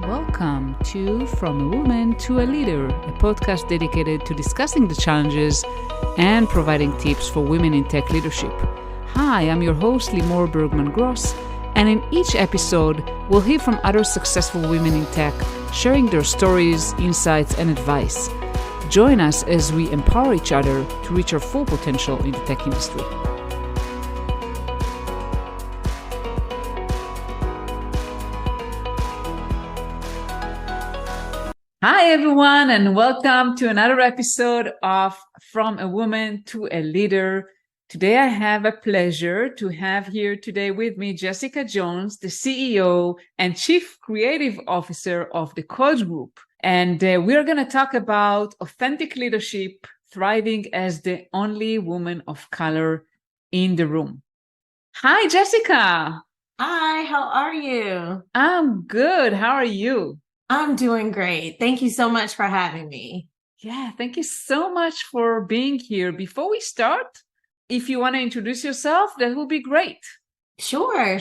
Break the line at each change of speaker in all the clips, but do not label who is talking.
Welcome to From a Woman to a Leader, a podcast dedicated to discussing the challenges and providing tips for women in tech leadership. Hi, I'm your host, Limor Bergman-Gross, and in each episode, we'll hear from other successful women in tech, sharing their stories, insights, and advice. Join us as we empower each other to reach our full potential in the tech industry. Hi, everyone, and welcome to another episode of From a Woman to a Leader. Today, I have a pleasure to have here today with me Jessica Jones, the CEO and Chief Creative Officer of the Code Group. And we're going to talk about authentic leadership, thriving as the only woman of color in the room. Hi, Jessica.
Hi, how are you?
I'm good. How are you?
I'm doing great. Thank you so much for having me.
Yeah, thank you so much for being here. Before we start, if you want to introduce yourself, that would be great.
Sure.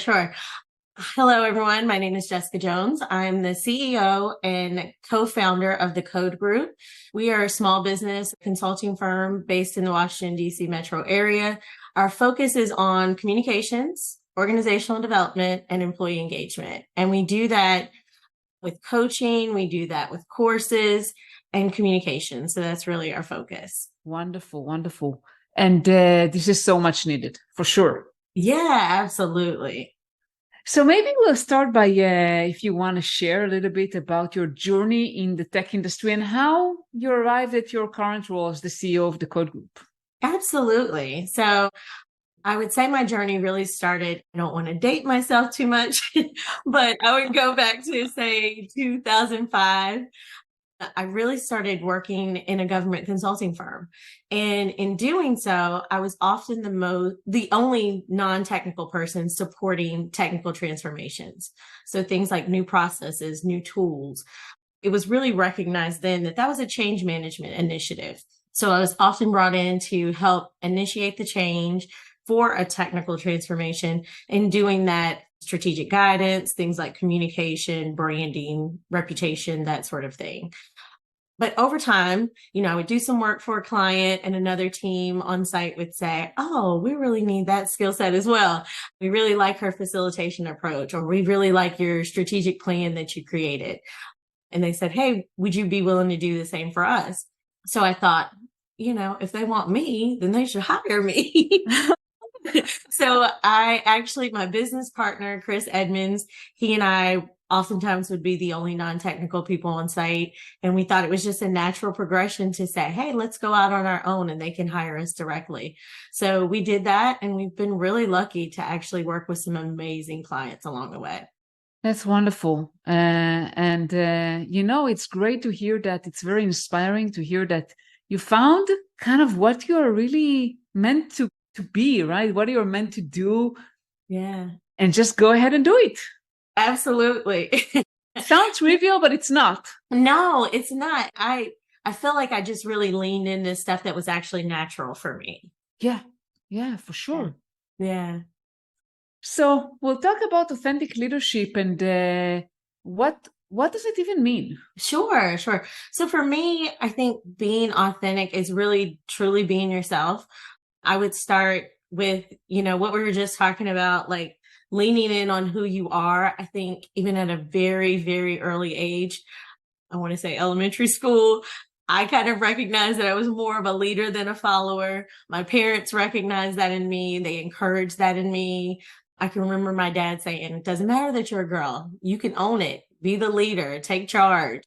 Hello, everyone. My name is Jessica Jones. I'm the CEO and co-founder of the Code Group. We are a small business consulting firm based in the Washington, D.C. metro area. Our focus is on communications, organizational development, and employee engagement. And we do that with coaching, we do that with courses and communication. So that's really our focus.
Wonderful, wonderful. And this is so much needed, for sure.
Yeah, absolutely.
So maybe we'll start by, if you want to share a little bit about your journey in the tech industry and how you arrived at your current role as the CEO of the Code Group.
Absolutely. So I would say my journey really started, I don't want to date myself too much, but I would go back to, say, 2005. I really started working in a government consulting firm. And in doing so, I was often the only non-technical person supporting technical transformations. So things like new processes, new tools. It was really recognized then that was a change management initiative. So I was often brought in to help initiate the change for a technical transformation, and doing that strategic guidance, things like communication, branding, reputation, that sort of thing. But over time, I would do some work for a client and another team on site would say, oh, we really need that skill set as well. We really like her facilitation approach, or we really like your strategic plan that you created. And they said, hey, would you be willing to do the same for us? So I thought, if they want me, then they should hire me. So my business partner, Chris Edmonds, he and I oftentimes would be the only non-technical people on site. And we thought it was just a natural progression to say, hey, let's go out on our own and they can hire us directly. So we did that. And we've been really lucky to actually work with some amazing clients along the way.
That's wonderful. It's great to hear that. It's very inspiring to hear that you found kind of what you're really meant to be, right? What you're meant to do.
Yeah.
And just go ahead and do it.
Absolutely.
Sounds trivial, but it's not.
No, it's not. I feel like I just really leaned into stuff that was actually natural for me.
Yeah, for sure.
Yeah.
So we'll talk about authentic leadership and what does it even mean?
Sure. So for me, I think being authentic is really truly being yourself. I would start with, what we were just talking about, like leaning in on who you are. I think even at a very, very early age, I want to say elementary school, I kind of recognized that I was more of a leader than a follower. My parents recognized that in me. They encouraged that in me. I can remember my dad saying, it doesn't matter that you're a girl. You can own it. Be the leader. Take charge.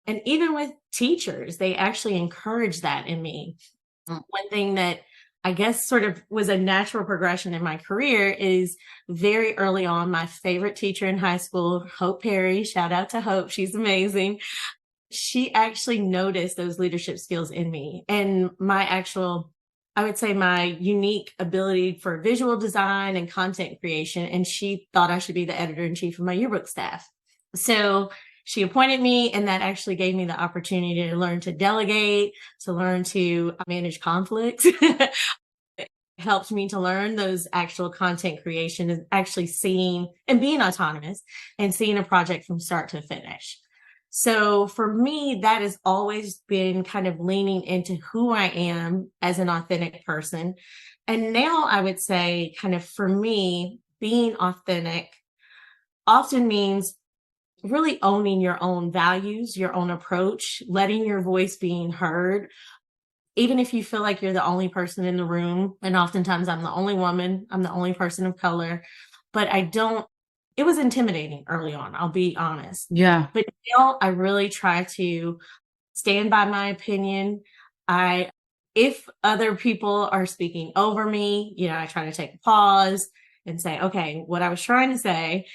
And even with teachers, they actually encouraged that in me. One thing that I guess sort of was a natural progression in my career is very early on, my favorite teacher in high school, Hope Perry, shout out to Hope. She's amazing. She actually noticed those leadership skills in me and I would say my unique ability for visual design and content creation. And she thought I should be the editor-in-chief of my yearbook staff. So she appointed me, and that actually gave me the opportunity to learn to delegate, to learn to manage conflicts, helped me to learn those actual content creation is actually seeing and being autonomous and seeing a project from start to finish. So for me, that has always been kind of leaning into who I am as an authentic person. And now I would say, kind of for me, being authentic often means really owning your own values, your own approach, letting your voice being heard, even if you feel like you're the only person in the room. And oftentimes I'm the only woman, I'm the only person of color, but it was intimidating early on, I'll be honest.
Yeah.
But now I really try to stand by my opinion. If other people are speaking over me, I try to take a pause and say, okay, what I was trying to say.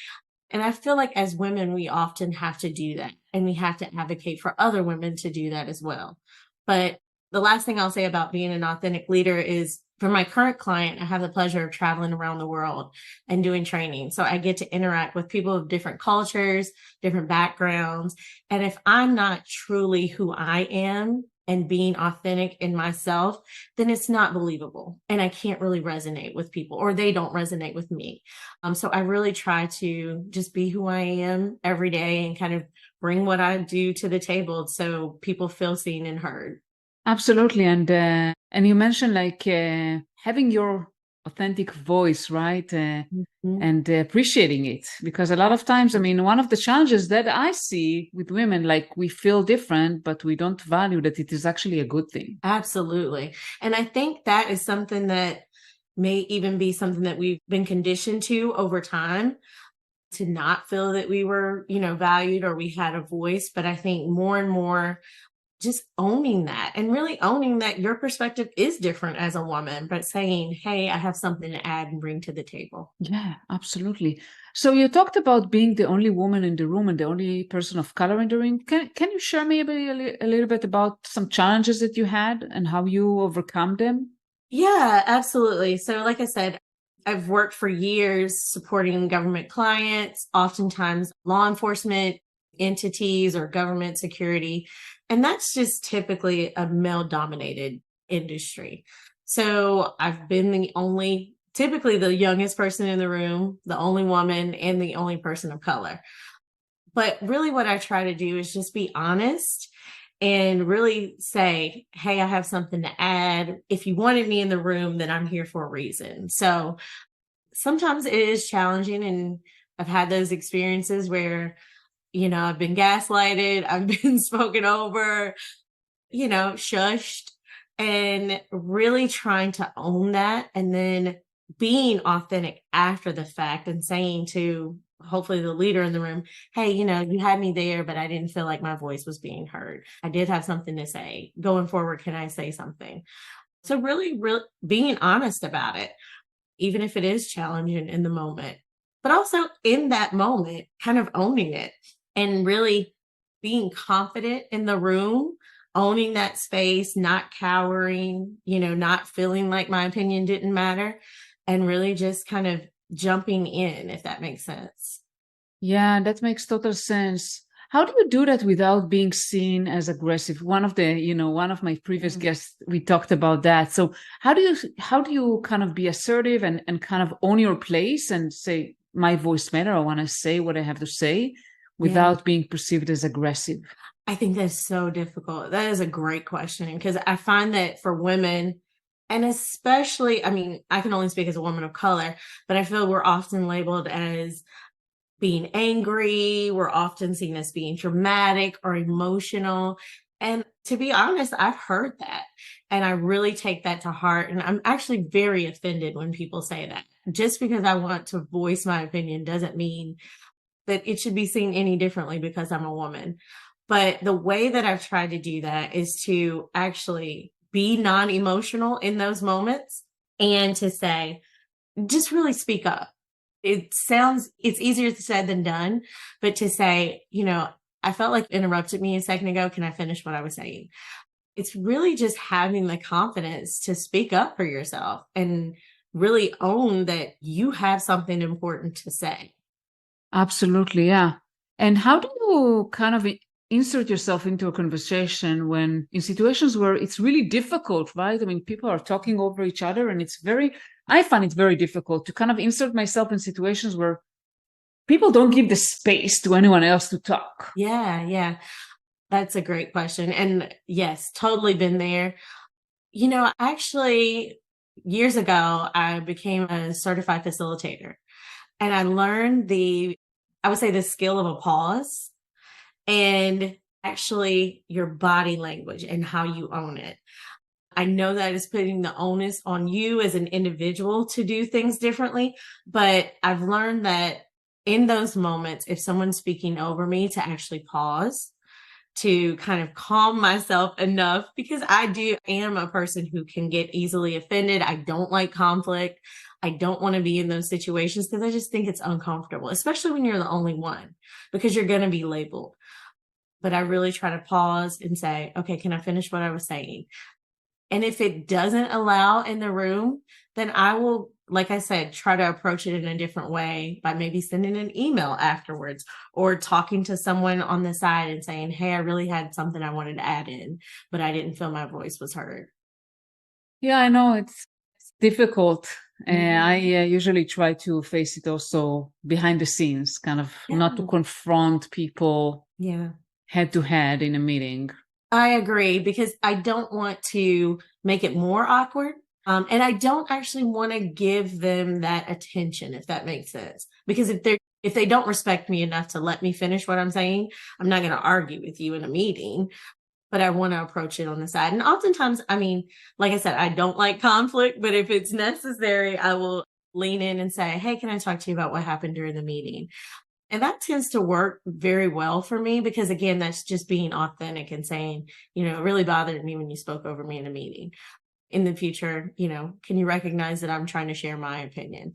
And I feel like as women, we often have to do that, and we have to advocate for other women to do that as well. But the last thing I'll say about being an authentic leader is, for my current client, I have the pleasure of traveling around the world and doing training. So I get to interact with people of different cultures, different backgrounds. And if I'm not truly who I am and being authentic in myself, then it's not believable. And I can't really resonate with people, or they don't resonate with me. So I really try to just be who I am every day and kind of bring what I do to the table so people feel seen and heard.
Absolutely. And you mentioned like having your authentic voice, right?
Mhm.
And appreciating it, because a lot of times, I mean, one of the challenges that I see with women, like we feel different, but we don't value that it is actually a good thing.
Absolutely. And I think that is something that may even be something that we've been conditioned to over time, to not feel that we were, valued or we had a voice. But I think more and more just owning that, and really owning that your perspective is different as a woman, but saying, hey, I have something to add and bring to the table.
Yeah, absolutely. So you talked about being the only woman in the room and the only person of color in the room. Can you share maybe a little bit about some challenges that you had and how you overcome them?
Yeah, absolutely. So, like I said, I've worked for years supporting government clients, oftentimes law enforcement entities or government security. And that's just typically a male dominated industry. So, I've been typically the youngest person in the room, the only woman, and the only person of color. But really, what I try to do is just be honest and really say, hey, I have something to add. If you wanted me in the room, then I'm here for a reason. So sometimes it is challenging. And I've had those experiences where, I've been gaslighted, I've been spoken over, shushed, and really trying to own that. And then being authentic after the fact and saying to hopefully the leader in the room, hey, you had me there, but I didn't feel like my voice was being heard. I did have something to say. Going forward, can I say something? So really being honest about it, even if it is challenging in the moment, but also in that moment, kind of owning it and really being confident in the room, owning that space, not cowering, not feeling like my opinion didn't matter, and really just kind of jumping in, if that makes sense.
Yeah, that makes total sense. How do you do that without being seen as aggressive? One of my previous
Mhm.
guests, we talked about that. So how do you kind of be assertive and kind of own your place and say, my voice matter, I want to say what I have to say
Yeah.
without being perceived as aggressive?
I think that's so difficult. That is a great question, because I find that for women, and especially, I mean, I can only speak as a woman of color, but I feel we're often labeled as being angry. We're often seen as being dramatic or emotional. And to be honest, I've heard that. And I really take that to heart. And I'm actually very offended when people say that. Just because I want to voice my opinion doesn't mean that it should be seen any differently because I'm a woman. But the way that I've tried to do that is to actually be non emotional in those moments and to say, just really speak up. It's easier said than done, but to say, I felt like you interrupted me a second ago. Can I finish what I was saying? It's really just having the confidence to speak up for yourself and really own that you have something important to say.
Absolutely, yeah. And how do you kind of insert yourself into a conversation when in situations where it's really difficult, right? I mean, people are talking over each other, and I find it very difficult to kind of insert myself in situations where people don't give the space to anyone else to talk.
Yeah. That's a great question. And yes, totally been there. Actually, years ago, I became a certified facilitator, and I learned I would say, the skill of a pause, and actually your body language and how you own it. I know that is putting the onus on you as an individual to do things differently, but I've learned that in those moments, if someone's speaking over me, to actually pause, to kind of calm myself enough, because am a person who can get easily offended. I don't like conflict. I don't want to be in those situations because I just think it's uncomfortable, especially when you're the only one, because you're going to be labeled. But I really try to pause and say, okay, can I finish what I was saying? And if it doesn't allow in the room, then I will, like I said, try to approach it in a different way by maybe sending an email afterwards, or talking to someone on the side and saying, hey, I really had something I wanted to add in, but I didn't feel my voice was heard.
Yeah, I know it's difficult.
Mhm.
I usually try to face it also behind the scenes, kind of not to
Yeah.
confront people
Yeah.
head to head in a meeting.
I agree, because I don't want to make it more awkward. And I don't actually want to give them that attention, if that makes sense. Because if they don't respect me enough to let me finish what I'm saying, I'm not going to argue with you in a meeting, but I want to approach it on the side. And oftentimes, I mean, like I said, I don't like conflict, but if it's necessary, I will lean in and say, hey, can I talk to you about what happened during the meeting? And that tends to work very well for me, because again, that's just being authentic and saying, it really bothered me when you spoke over me in a meeting. In the future, can you recognize that I'm trying to share my opinion?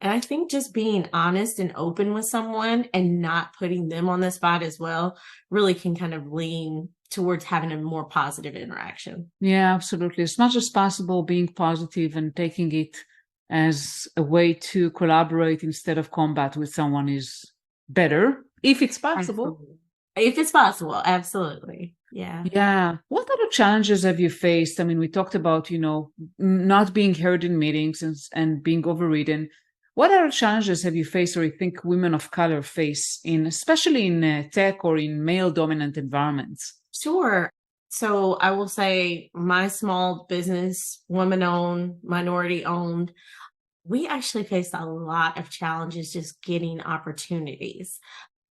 And I think just being honest and open with someone and not putting them on the spot as well really can kind of lean towards having a more positive interaction.
Yeah, absolutely. As much as possible, being positive and taking it as a way to collaborate instead of combat with someone is better, if it's possible.
Absolutely. If it's possible, absolutely. Yeah.
Yeah. What other challenges have you faced? I mean, we talked about, not being heard in meetings and being overridden. What other challenges have you faced, or you think women of color face especially in tech or in male dominant environments?
Sure. So I will say, my small business, woman owned, minority owned, we actually face a lot of challenges just getting opportunities.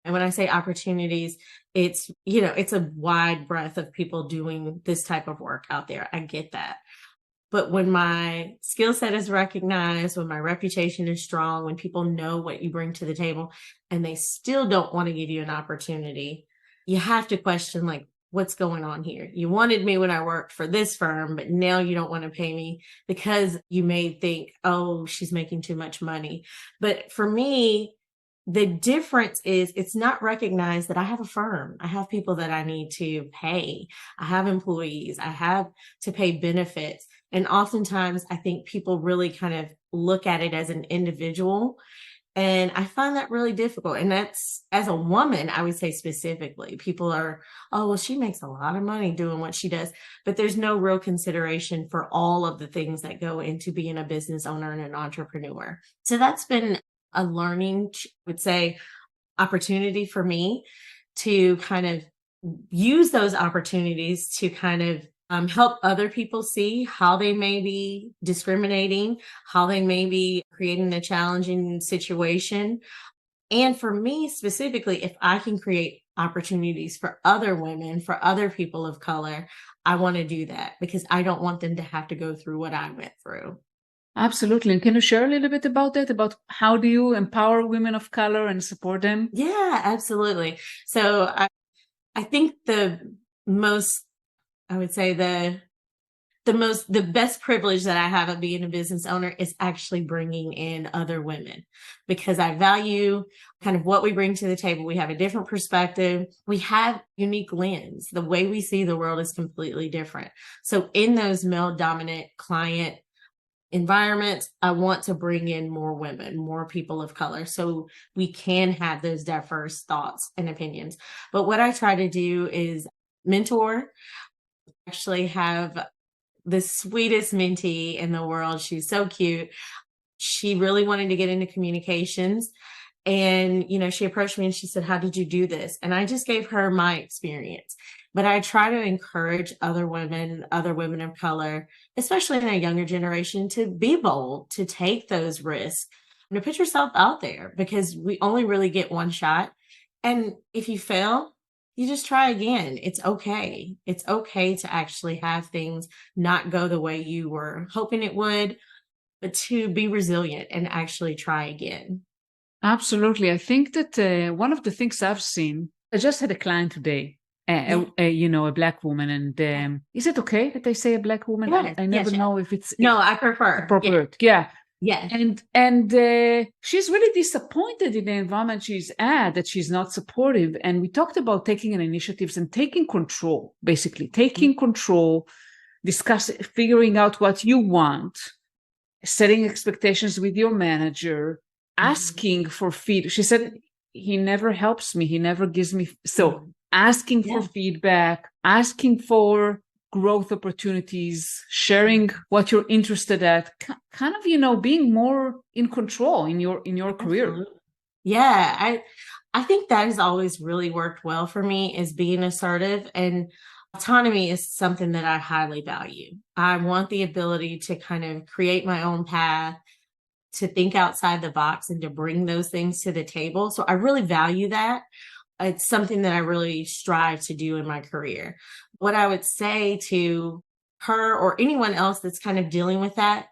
And when I say opportunities, it's a wide breadth of people doing this type of work out there. I get that. But when my skill set is recognized, when my reputation is strong, when people know what you bring to the table, and they still don't want to give you an opportunity, you have to question, like, what's going on here? You wanted me when I worked for this firm, but now you don't want to pay me because you may think, oh, she's making too much money. But for me, the difference is it's not recognized that I have a firm. I have people that I need to pay. I have employees. I have to pay benefits. And oftentimes I think people really kind of look at it as an individual. And I find that really difficult. And that's, as a woman, I would say specifically, people are, oh, well, she makes a lot of money doing what she does. But there's no real consideration for all of the things that go into being a business owner and an entrepreneur. So that's been a learning, I would say, opportunity for me to kind of use those opportunities to kind of help other people see how they may be discriminating, how they may be creating a challenging situation. And for me specifically, if I can create opportunities for other women, for other people of color, I want to do that, because I don't want them to have to go through what I went through.
Absolutely. And can you share a little bit about that? About how do you empower women of color and support them?
Yeah, absolutely. So I think most, I would say the best privilege that I have of being a business owner is actually bringing in other women, because I value kind of what we bring to the table. We have a different perspective. We have unique lens. The way we see the world is completely different. So in those male dominant client environment, I want to bring in more women, more people of color, so we can have those diverse thoughts and opinions. But what I try to do is mentor, actually have the sweetest mentee in the world. She's so cute. She really wanted to get into communications. And, she approached me and she said, "How did you do this?" And I just gave her my experience. But I try to encourage other women of color, especially in a younger generation, to be bold, to take those risks, and to put yourself out there, because we only really get one shot. And if you fail, you just try again. It's okay. It's okay to actually have things not go the way you were hoping it would, but to be resilient and actually try again.
Absolutely. I think that one of the things I've seen, I just had a client today, a Black woman. And is it okay that I say a Black woman?
Yes,
I never
yes.
know if it's
No, I prefer.
appropriate. Yeah.
Yes.
And she's really disappointed in the environment she's at, that she's not supportive. And we talked about taking an initiatives and taking control, basically taking control, figuring out what you want, setting expectations with your manager, asking for feedback. She said, he never helps me. He never gives me. So asking for feedback, asking for growth opportunities, sharing what you're interested at, kind of, being more in control in your career.
Absolutely. Yeah, I think that has always really worked well for me, is being assertive, and autonomy is something that I highly value. I want the ability to kind of create my own path, to think outside the box, and to bring those things to the table. So I really value that. It's something that I really strive to do in my career. What I would say to her or anyone else that's kind of dealing with that,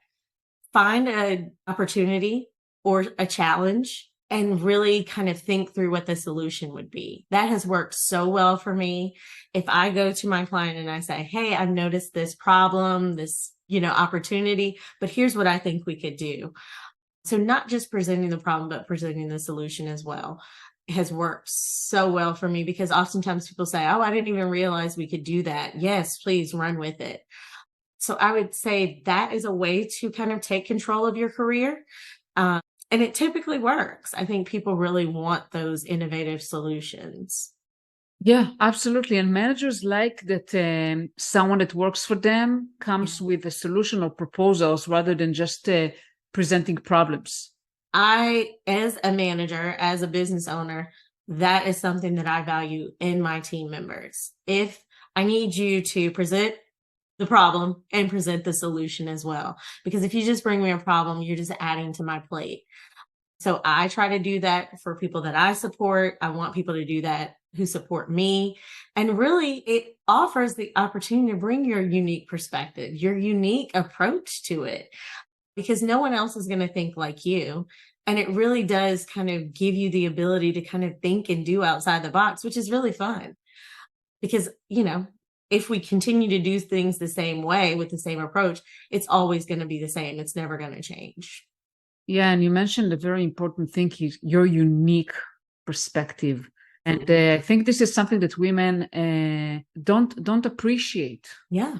find an opportunity or a challenge and really kind of think through what the solution would be. That has worked so well for me. If I go to my client and I say, "Hey, I've noticed this problem, this, opportunity, but here's what I think we could do." So not just presenting the problem, but presenting the solution as well, has worked so well for me, because oftentimes people say, "Oh, I didn't even realize we could do that." Yes, please run with it. So I would say that is a way to kind of take control of your career. And it typically works. I think people really want those innovative solutions.
Yeah, absolutely. And managers like that someone that works for them comes with a solution or proposals rather than just presenting problems.
As a manager, as a business owner, that is something that I value in my team members. If I need you to present the problem and present the solution as well, because if you just bring me a problem, you're just adding to my plate. So I try to do that for people that I support. I want people to do that who support me. And really, it offers the opportunity to bring your unique perspective, your unique approach to it, because no one else is going to think like you. And it really does kind of give you the ability to kind of think and do outside the box, which is really fun. Because, if we continue to do things the same way with the same approach, it's always going to be the same. It's never going to change.
Yeah, and you mentioned a very important thing, is your unique perspective. And I think this is something that women don't appreciate.
Yeah.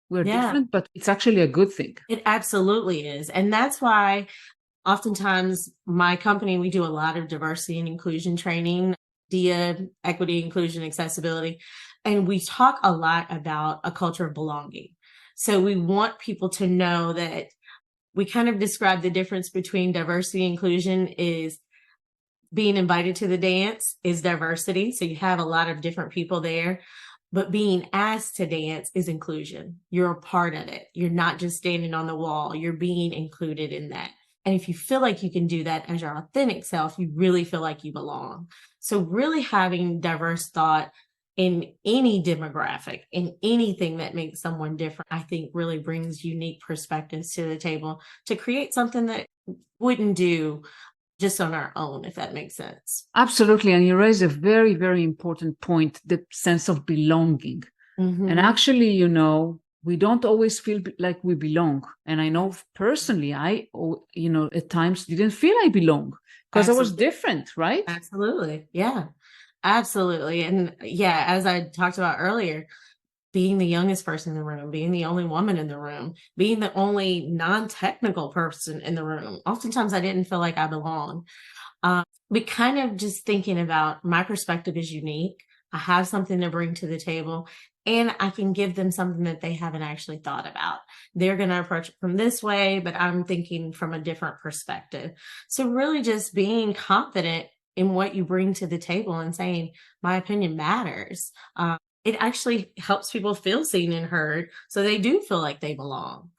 We're different, but it's actually a good thing.
It absolutely is. And that's why oftentimes my company, we do a lot of diversity and inclusion training, DIA, equity, inclusion, accessibility. And we talk a lot about a culture of belonging. So we want people to know that we kind of describe the difference between diversity and inclusion is being invited to the dance is diversity. So you have a lot of different people there. But being asked to dance is inclusion. You're a part of it. You're not just standing on the wall. You're being included in that. And if you feel like you can do that as your authentic self, you really feel like you belong. So really having diverse thought in any demographic, in anything that makes someone different, I think really brings unique perspectives to the table to create something that wouldn't do just on our own, if that makes sense.
Absolutely. And you raise a very, very important point, the sense of belonging. Mm-hmm. And actually, we don't always feel like we belong. And I know personally, I, at times didn't feel I belong because I was different, right?
Absolutely. Yeah, absolutely. And yeah, as I talked about earlier, being the youngest person in the room, being the only woman in the room, being the only non-technical person in the room. Oftentimes I didn't feel like I belonged. But kind of just thinking about my perspective is unique. I have something to bring to the table, and I can give them something that they haven't actually thought about. They're going to approach it from this way, but I'm thinking from a different perspective. So really just being confident in what you bring to the table and saying, my opinion matters. It actually helps people feel seen and heard, so they do feel like they belong.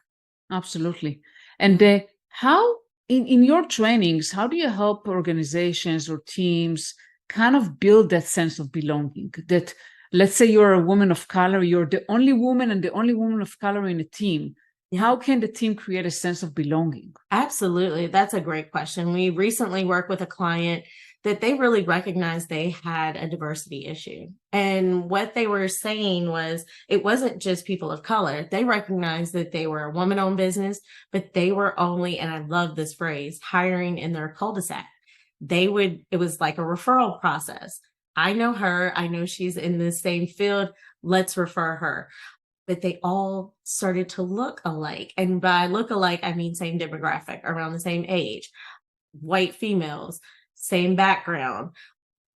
Absolutely. And how, in your trainings, how do you help organizations or teams kind of build that sense of belonging? That, let's say you're a woman of color, you're the only woman and the only woman of color in a team.
Yeah.
How can the team create a sense of belonging?
Absolutely. That's a great question. We recently worked with a client that they really recognized they had a diversity issue. And what they were saying was it wasn't just people of color. They recognized that they were a woman-owned business, but they were only, and I love this phrase, hiring in their cul-de-sac. It was like a referral process. I know her. I know she's in the same field. Let's refer her. But they all started to look alike. And by look alike, I mean same demographic, around the same age, white females, same background,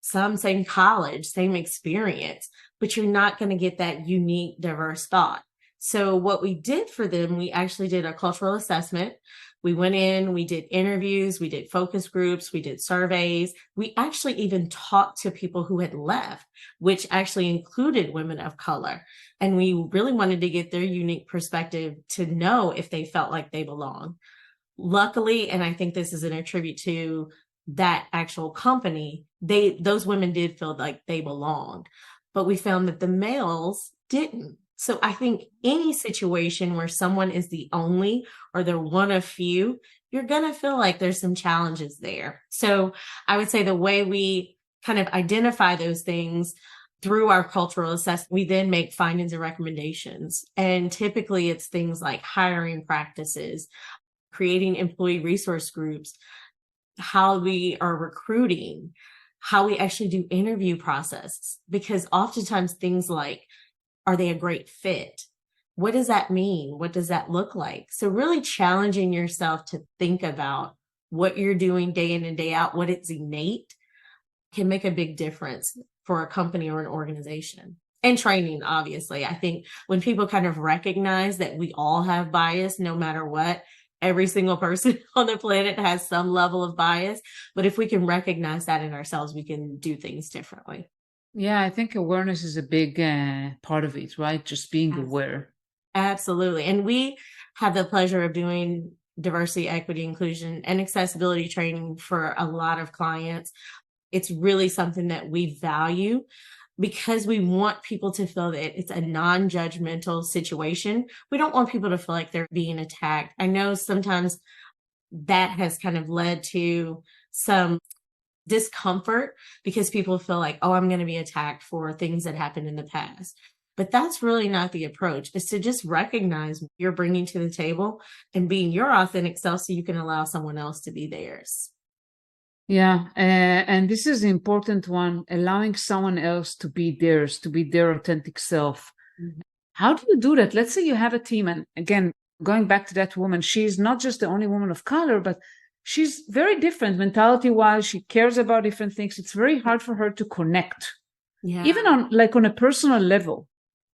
some same college, same experience, but you're not going to get that unique, diverse thought. So what we did for them, we actually did a cultural assessment. We went in, we did interviews, we did focus groups, we did surveys. We actually even talked to people who had left, which actually included women of color. And we really wanted to get their unique perspective to know if they felt like they belong. Luckily, and I think this is an attribute to that actual company, those women did feel like they belonged, but we found that the males didn't. So I think any situation where someone is the only or they're one of few, you're going to feel like there's some challenges there. So I would say the way we kind of identify those things through our cultural assessment, we then make findings and recommendations. And typically it's things like hiring practices, creating employee resource groups, how we are recruiting, how we actually do interview processes, because oftentimes things like, are they a great fit? What does that mean? What does that look like? So really challenging yourself to think about what you're doing day in and day out, what it's innate, can make a big difference for a company or an organization. And training, obviously. I think when people kind of recognize that we all have bias, no matter what, every single person on the planet has some level of bias. But if we can recognize that in ourselves, we can do things differently.
Yeah, I think awareness is a big part of it, right? Just being aware.
Absolutely. And we have the pleasure of doing diversity, equity, inclusion, and accessibility training for a lot of clients. It's really something that we value because we want people to feel that it's a non-judgmental situation. We don't want people to feel like they're being attacked. I know sometimes that has kind of led to some discomfort because people feel like, oh, I'm going to be attacked for things that happened in the past. But that's really not the approach. It's to just recognize what you're bringing to the table and being your authentic self so you can allow someone else to be theirs.
Yeah, and this is an important one, allowing someone else to be theirs, to be their authentic self. Mm-hmm. How do you do that? Let's say you have a team, and again, going back to that woman, she's not just the only woman of color, but she's very different mentality-wise. She cares about different things. It's very hard for her to connect, even on a personal level.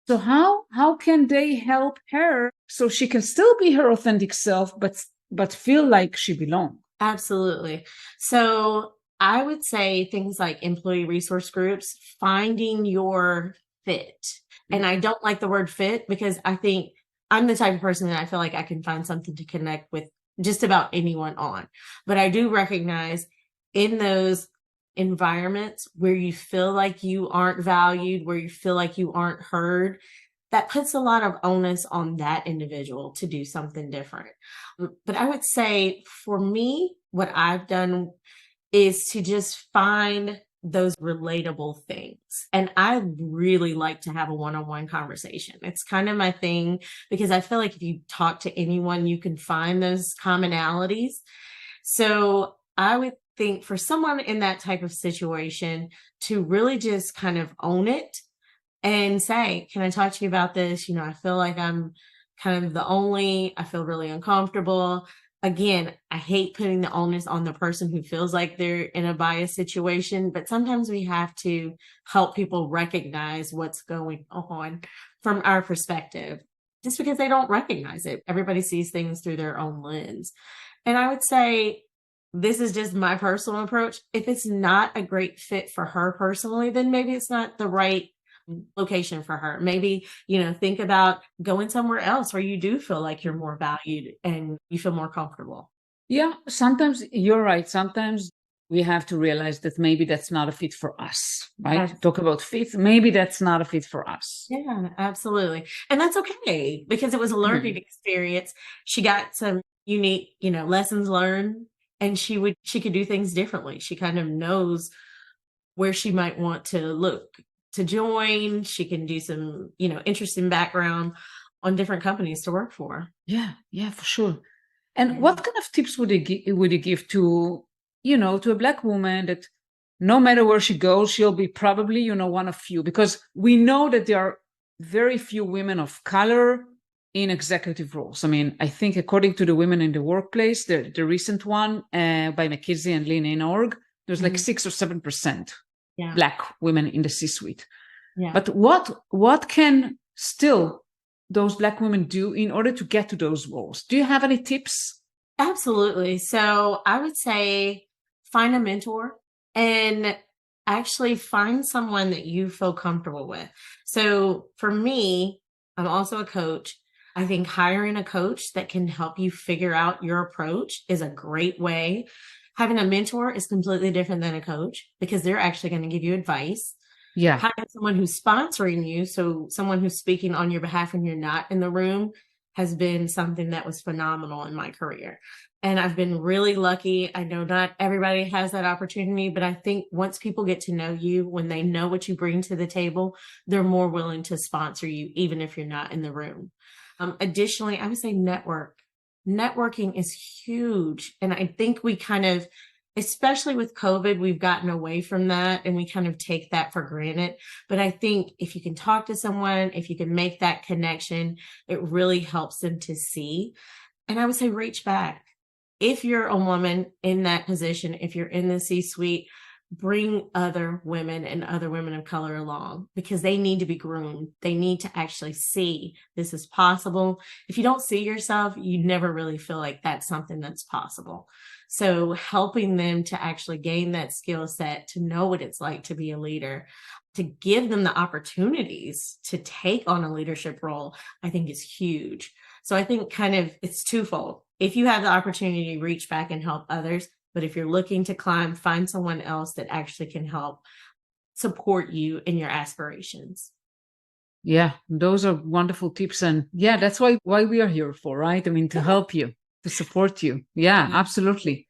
So how can they help her so she can still be her authentic self, but feel like she belongs?
Absolutely. So I would say things like employee resource groups, finding your fit. And I don't like the word fit because I think I'm the type of person that I feel like I can find something to connect with just about anyone on. But I do recognize in those environments where you feel like you aren't valued, where you feel like you aren't heard, that puts a lot of onus on that individual to do something different. But I would say for me, what I've done is to just find those relatable things. And I really like to have a one-on-one conversation. It's kind of my thing because I feel like if you talk to anyone, you can find those commonalities. So I would think for someone in that type of situation to really just kind of own it, and say, can I talk to you about this? I feel like I'm kind of I feel really uncomfortable. Again, I hate putting the onus on the person who feels like they're in a biased situation, but sometimes we have to help people recognize what's going on from our perspective, just because they don't recognize it. Everybody sees things through their own lens. And I would say, this is just my personal approach. If it's not a great fit for her personally, then maybe it's not the right location for her. Maybe, think about going somewhere else where you do feel like you're more valued and you feel more comfortable.
Yeah, sometimes you're right. Sometimes we have to realize that maybe that's not a fit for us, right?
Yes.
Talk about fit. Maybe that's not a fit for us.
Yeah, absolutely. And that's okay, because it was a learning experience. She got some unique, lessons learned, and she could do things differently. She kind of knows where she might want to look to join. She can do some, interesting background on different companies to work for.
Yeah, for sure. And
Yeah.
what kind of tips would you give to, to a Black woman that no matter where she goes, she'll be probably, one of few, because we know that there are very few women of color in executive roles. I mean, I think according to the Women in the Workplace, the recent one by McKinsey and Lean In org, there's like 6 or 7% Black women in the C-suite. Yeah. But what can still those Black women do in order to get to those roles? Do you have any tips?
Absolutely. So I would say find a mentor and actually find someone that you feel comfortable with. So for me, I'm also a coach. I think hiring a coach that can help you figure out your approach is a great way. Having a mentor is completely different than a coach, because they're actually going to give you advice. Yeah. Having someone who's sponsoring you, so someone who's speaking on your behalf when you're not in the room, has been something that was phenomenal in my career. And I've been really lucky. I know not everybody has that opportunity, but I think once people get to know you, when they know what you bring to the table, they're more willing to sponsor you, even if you're not in the room. Additionally, I would say networking is huge. And I think we kind of, especially with COVID, we've gotten away from that and we kind of take that for granted. But I think if you can talk to someone, if you can make that connection, it really helps them to see. And I would say reach back. If you're a woman in that position, if you're in the C-suite, bring other women and other women of color along, because they need to be groomed. They need to actually see this is possible. If you don't see yourself, you never really feel like that's something that's possible. So helping them to actually gain that skill set, to know what it's like to be a leader, to give them the opportunities to take on a leadership role, I think is huge. So I think kind of it's twofold. If you have the opportunity to reach back and help others, but if you're looking to climb, find someone else that actually can help support you in your aspirations. Yeah,
those are wonderful tips. And yeah, that's why we are here for, right? I mean, to help you, to support you. Yeah, absolutely.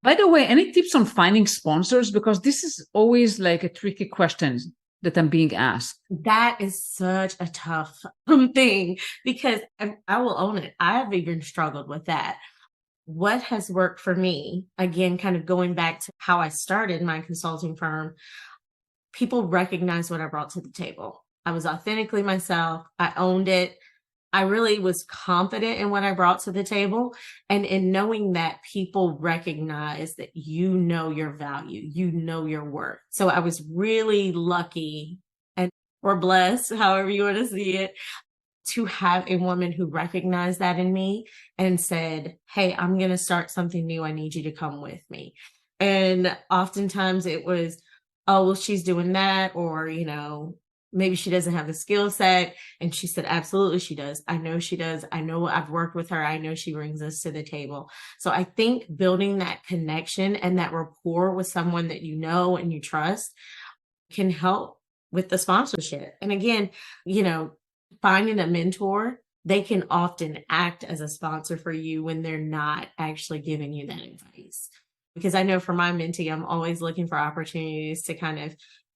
By the way, any tips on finding sponsors? Because this is always like a tricky question that I'm being asked.
That is such a tough thing, because I will own it. I've even struggled with that. What has worked for me, again, kind of going back to how I started my consulting firm, people recognized what I brought to the table. I was authentically myself. I owned it. I really was confident in what I brought to the table. And in knowing that people recognize that you know your value, you know your worth. So I was really lucky or blessed, however you want to see it, to have a woman who recognized that in me and said, hey, I'm going to start something new. I need you to come with me. And oftentimes it was, oh, well, she's doing that, or, maybe she doesn't have the skill set. And she said, absolutely, she does. I know she does. I know I've worked with her. I know she brings us to the table. So I think building that connection and that rapport with someone that you know and you trust can help with the sponsorship. And again, finding a mentor, they can often act as a sponsor for you when they're not actually giving you that advice. Because I know for my mentee, I'm always looking for opportunities to kind of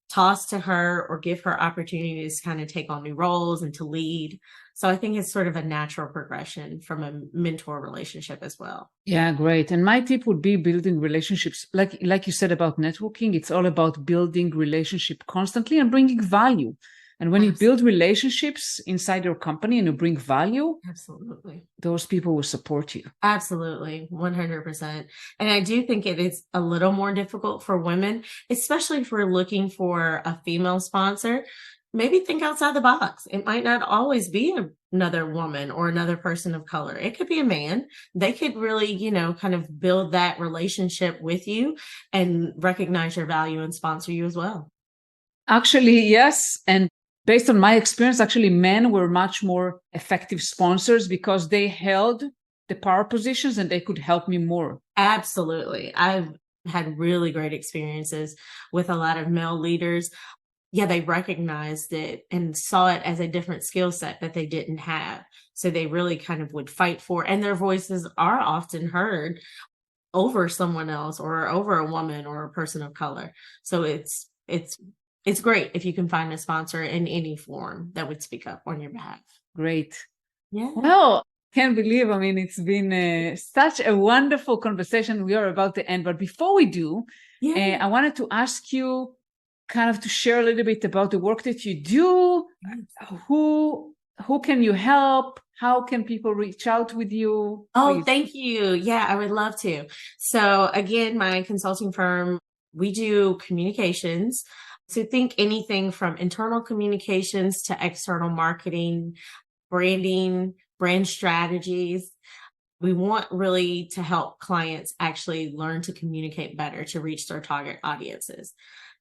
toss to her or give her opportunities to kind of take on new roles and to lead. So I think it's sort of a natural progression from a mentor relationship as well.
Yeah, great. And my tip would be building relationships. Like you said about networking, it's all about building relationship constantly and bringing value. And when you build relationships inside your company and you bring value,
absolutely,
those people will support you.
Absolutely, 100%. And I do think it is a little more difficult for women, especially if we're looking for a female sponsor. Maybe think outside the box. It might not always be another woman or another person of color. It could be a man. They could really, kind of build that relationship with you and recognize your value and sponsor you as well.
Actually, yes. And based on my experience, actually, men were much more effective sponsors because they held the power positions and they could help me more.
Absolutely. I've had really great experiences with a lot of male leaders. Yeah, they recognized it and saw it as a different skill set that they didn't have. So they really kind of would fight for, and their voices are often heard over someone else or over a woman or a person of color. So it's great if you can find a sponsor in any form that would speak up on your behalf.
Great.
Yeah.
Well, can't believe, it's been such a wonderful conversation. We are about to end, but before we do, I wanted to ask you kind of to share a little bit about the work that you do. Who can you help? How can people reach out with you?
Oh,
Please.
thank you. Yeah, I would love to. So again, my consulting firm, we do communications. So think anything from internal communications to external marketing, branding, brand strategies. We want really to help clients actually learn to communicate better to reach their target audiences.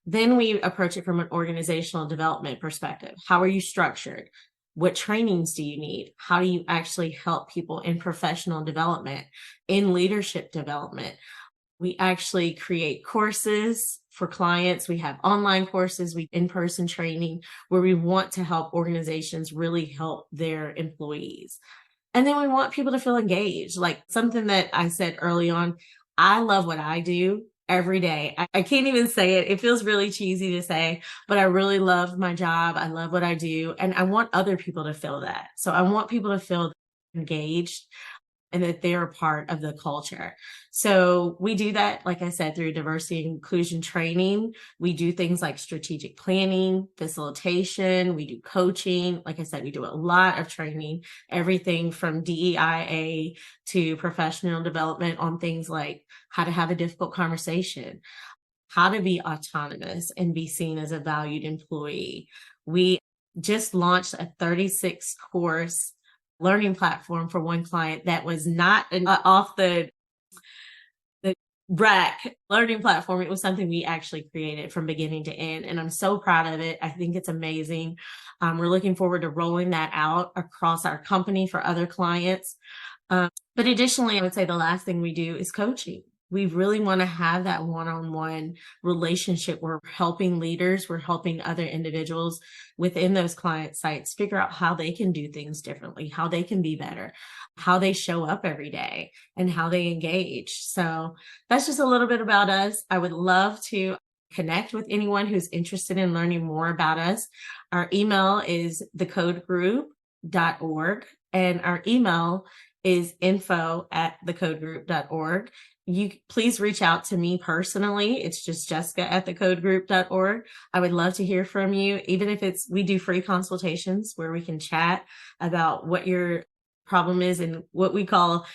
Then we approach it from an organizational development perspective. How are you structured? What trainings do you need? How do you actually help people in professional development, in leadership development? We actually create courses for clients. We have online courses, we in-person training where we want to help organizations really help their employees. And then we want people to feel engaged. Like something that I said early on, I love what I do every day. I can't even say it. It feels really cheesy to say, but I really love my job. I love what I do. And I want other people to feel that. So I want people to feel engaged and that they're a part of the culture. So we do that, like I said, through diversity and inclusion training. We do things like strategic planning, facilitation. We do coaching. Like I said, we do a lot of training, everything from DEIA to professional development on things like how to have a difficult conversation, how to be autonomous and be seen as a valued employee. We just launched a 36 course learning platform for one client that was not off the rack learning platform. It was something we actually created from beginning to end. And I'm so proud of it. I think it's amazing. We're looking forward to rolling that out across our company for other clients. But additionally, I would say the last thing we do is coaching. We really want to have that one-on-one relationship. We're helping leaders, we're helping other individuals within those client sites figure out how they can do things differently, how they can be better, how they show up every day, and how they engage. So that's just a little bit about us. I would love to connect with anyone who's interested in learning more about us. Our email is thecodegroup.org, and our email is info@thecodegroup.org. You please reach out to me personally. It's just jessica@thecodegroup.org. I would love to hear from you. Even if we do free consultations where we can chat about what your problem is and what we call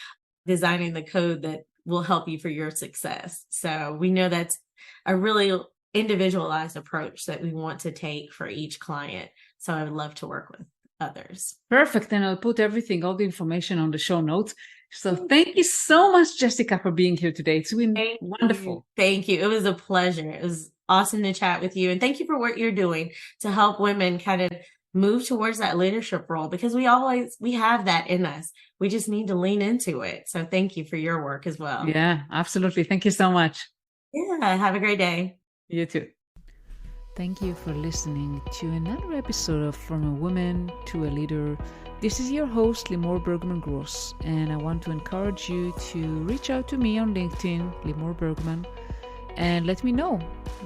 designing the code that will help you for your success. So we know that's a really individualized approach that we want to take for each client. So I would love to work with others.
Perfect. And I'll put all the information on the show notes. So thank you so much, Jessica, for being here today. It's been wonderful.
Thank you. It was a pleasure. It was awesome to chat with you. And thank you for what you're doing to help women kind of move towards that leadership role, because we have that in us. We just need to lean into it. So thank you for your work as well.
Yeah, absolutely. Thank you so much.
Yeah. Have a great day.
You too. Thank you for listening to another episode of From a Woman to a Leader. This is your host, Limor Bergman Gross, and I want to encourage you to reach out to me on LinkedIn, Limor Bergman, and let me know.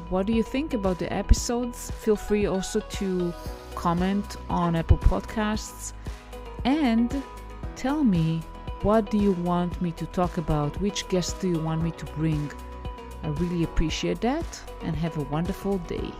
What do you think about the episodes? Feel free also to comment on Apple Podcasts and tell me, what do you want me to talk about? Which guests do you want me to bring? I really appreciate that, and have a wonderful day.